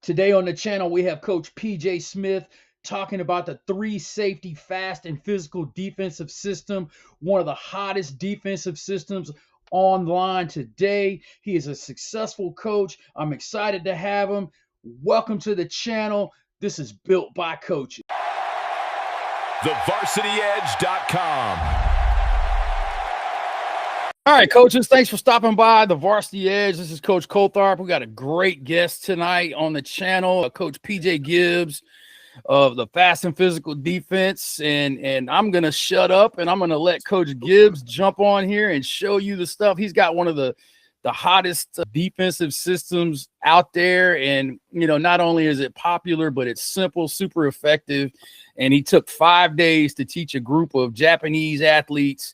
Today on the channel, we have Coach PJ Smith talking about the 3-safety fast and physical defensive system, one of the hottest defensive systems online today. He is a successful coach. I'm excited to have him. Welcome to the channel. This is built by coaches. TheVarsityEdge.com. All right, coaches, thanks for stopping by the Varsity Edge. This is Coach Coltharp. We got a great guest tonight on the channel, Coach PJ Gibbs of the Fast and Physical Defense. And I'm going to shut up and I'm going to let Coach Gibbs jump on here and show you the stuff. He's got one of the hottest defensive systems out there. And, you know, not only is it popular, but it's simple, super effective. And he took 5 days to teach a group of Japanese athletes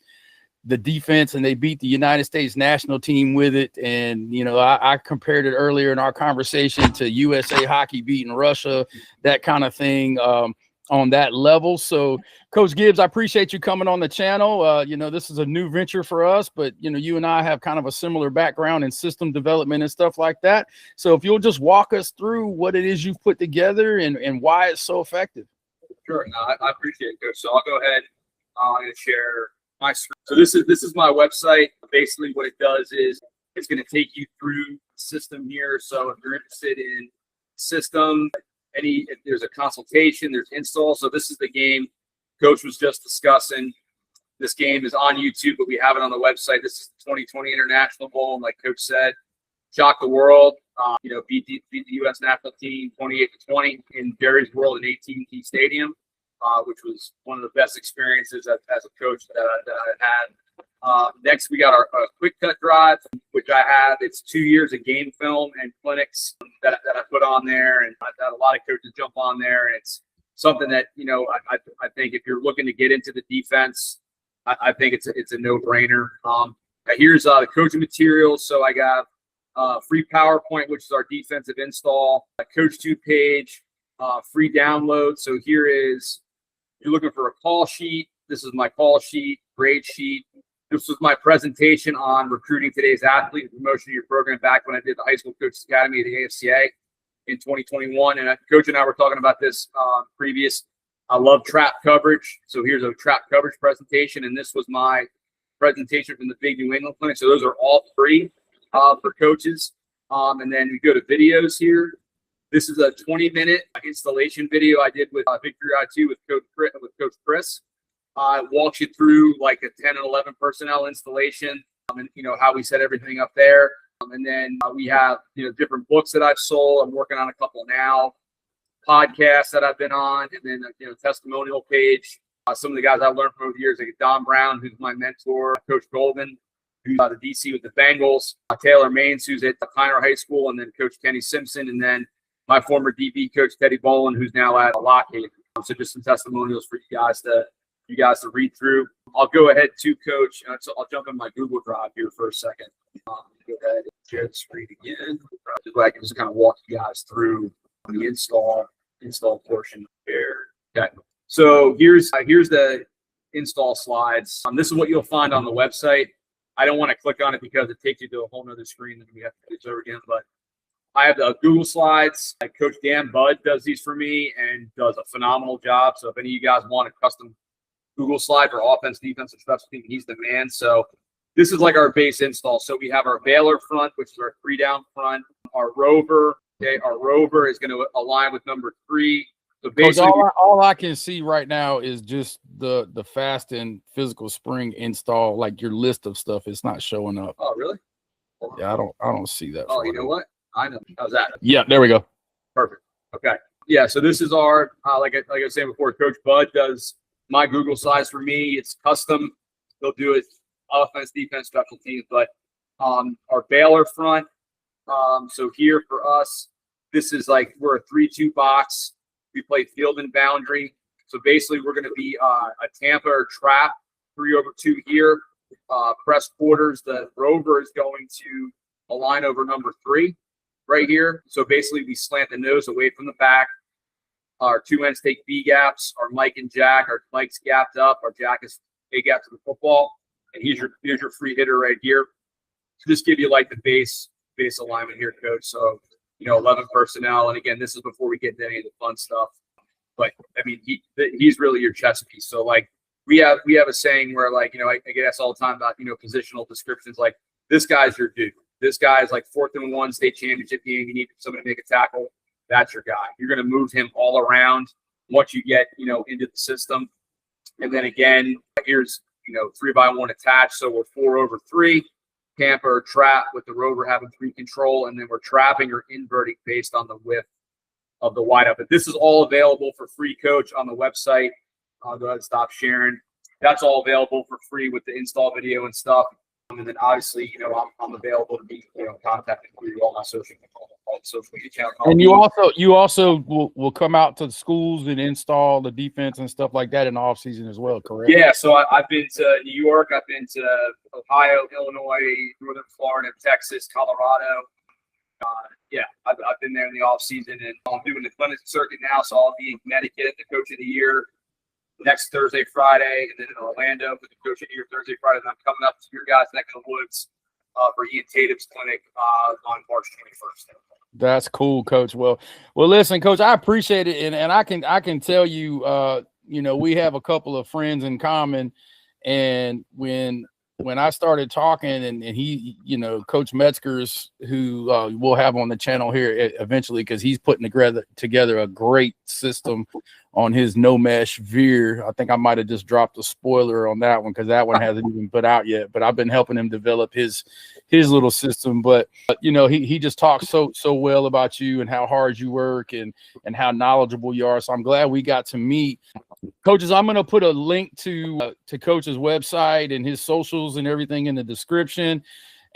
the defense, and they beat the United States national team with it. And, you know, I compared it earlier in our conversation to USA hockey beating Russia, that kind of thing on that level. So, Coach Gibbs, I appreciate you coming on the channel. You know, this is a new venture for us, but, you know, you and I have kind of a similar background in system development and stuff like that. So if you'll just walk us through what it is you've put together and why it's so effective. Sure. No, I appreciate it, Coach. So I'll go ahead. I'm going to share my screen. So this is my website. Basically what it does is it's going to take you through the system here. So if you're interested in system, if there's a consultation, there's install. So this is the game Coach was just discussing. This game is on YouTube, but we have it on the website. This is the 2020 International Bowl. And like Coach said, shocked the world. You know, beat the U.S. national team 28-20 in Jerry's World at AT&T Stadium. Which was one of the best experiences as a coach that I had. Next, we got our quick cut drive, which I have. It's 2 years of game film and clinics that I put on there, and I've had a lot of coaches jump on there. And it's something that, you know, I think if you're looking to get into the defense, I think it's a no-brainer. Here's the coaching materials. So I got free PowerPoint, which is our defensive install, a Coach 2 page, free download. So here is. You're looking for a call sheet. This is my call sheet, grade sheet. This was my presentation on recruiting today's athlete and promotion of your program back when I did the High School Coaches Academy at the AFCA in 2021. And Coach and I were talking about this previous. I love trap coverage. So here's a trap coverage presentation. And this was my presentation from the Big New England Clinic. So those are all free for coaches. And then we go to videos here. This is a 20-minute installation video I did with Victory I2 with Coach Chris. It walks you through like a 10 and 11 personnel installation, and you know how we set everything up there. And then we have different books that I've sold. I'm working on a couple now, podcasts that I've been on, and then testimonial page. Some of the guys I've learned from over the years, like Don Brown, who's my mentor, Coach Golden, who's the DC with the Bengals, Taylor Maines, who's at Pioneer High School, and then Coach Kenny Simpson, and then my former DB coach, Teddy Bolin, who's now at Lockheed. So just some testimonials for you guys to read through. I'll go ahead to Coach. So I'll jump in my Google Drive here for a second. Go ahead and share the screen again. Just so I can just kind of walk you guys through the install portion here. Okay. So here's the install slides. This is what you'll find on the website. I don't want to click on it because it takes you to a whole nother screen that we have to do this over again, but I have the Google Slides. Coach Dan Budd does these for me and does a phenomenal job. So if any of you guys want a custom Google slide for offense, defense, or special team, he's the man. So this is like our base install. So we have our Baylor front, which is our 3-down front. Our rover, our rover is going to align with number 3. So basically, all I can see right now is just the fast and physical spring install. Like your list of stuff, it's not showing up. Oh, really? Yeah, I don't see that. Oh, you know what? I know. How's that? Yeah, there we go. Perfect. Okay. Yeah, so this is our, like I was saying before, Coach Bud does my Google Slides for me. It's custom. They'll do it offense, defense, special teams. But our Baylor front, so here for us, this is like we're a 3-2 box. We play field and boundary. So basically we're going to be a Tampa or trap 3/2 here. Press quarters. The rover is going to align over number 3. Right here. So basically we slant the nose away from the back. Our 2 ends take B gaps. Our Mike and Jack, our Mike's gapped up. Our Jack is A gap to the football. And here's your free hitter right here. To just give you like the base alignment here, Coach. So 11 personnel. And again, this is before we get into any of the fun stuff. But I mean, he's really your chess piece. So like we have a saying where like, I get asked all the time about, positional descriptions. Like this guy's your dude. This guy's like 4th and 1 state championship game. You need somebody to make a tackle. That's your guy. You're going to move him all around once you get, into the system. And then again, here's, 3x1 attached. So we're 4 over 3. Camper, trap with the rover having 3 control. And then we're trapping or inverting based on the width of the wideout. But this is all available for free, Coach, on the website. I'll go ahead and stop sharing. That's all available for free with the install video and stuff. And then obviously, I'm available to be, contacted through all my social media channels. And you also will come out to the schools and install the defense and stuff like that in the off season as well, correct? Yeah. So I've been to New York. I've been to Ohio, Illinois, Northern Florida, Texas, Colorado. I've been there in the off season, and I'm doing the clinic circuit now. So I'll be in Connecticut, the Coach of the Year, next Thursday, Friday, and then in Orlando for the Coach of the Year Thursday, Friday. And I'm coming up to your guys' neck of the woods for Ian Tatum's clinic on March 21st. That's cool, Coach. Well, listen, Coach, I appreciate it, and I can tell you, we have a couple of friends in common, and when I started talking, and he, Coach Metzger's, who we'll have on the channel here eventually, because he's putting together a great system on his no mesh veer. I think I might have just dropped a spoiler on that one because that one hasn't even put out yet. But I've been helping him develop his little system. But he just talks so well about you and how hard you work and how knowledgeable you are. So I'm glad we got to meet. Coaches, I'm going to put a link to Coach's website and his socials and everything in the description.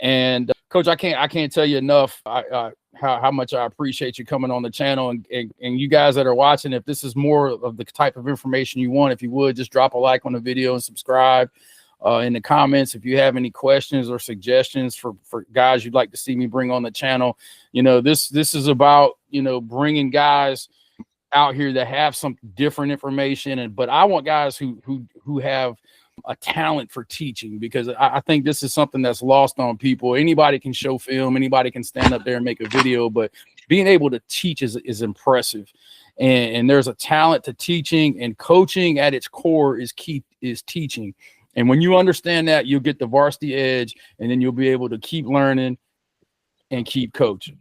And Coach, I can't tell you enough how much I appreciate you coming on the channel, and you guys that are watching. If this is more of the type of information you want, if you would just drop a like on the video and subscribe in the comments. If you have any questions or suggestions for guys you'd like to see me bring on the channel, this is about bringing guys out here that have some different information, but I want guys who have a talent for teaching, because I think this is something that's lost on people. Anybody can show film, anybody can stand up there and make a video, but being able to teach is impressive. And there's a talent to teaching, and coaching at its core is teaching. And when you understand that, you'll get the varsity edge, and then you'll be able to keep learning and keep coaching.